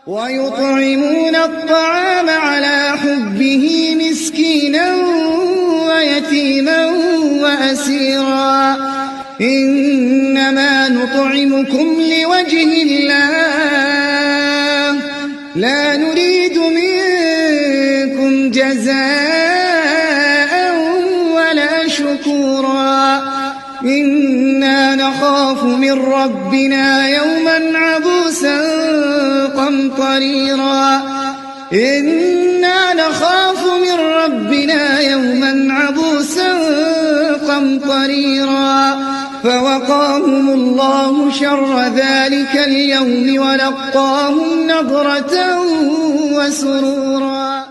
ويطعمون الطعام على حبه مسكينا ويتيما وأسيرا إنما نطعمكم لوجه الله لا نريد منكم جزاء ولا شكورا إنا نخاف من ربنا يوما عبوسا قمطريرا إنا نخاف من ربنا يوما عبوسا قمطريرا فوقاهم الله شر ذلك اليوم ولقاهم نضرة وسرورا.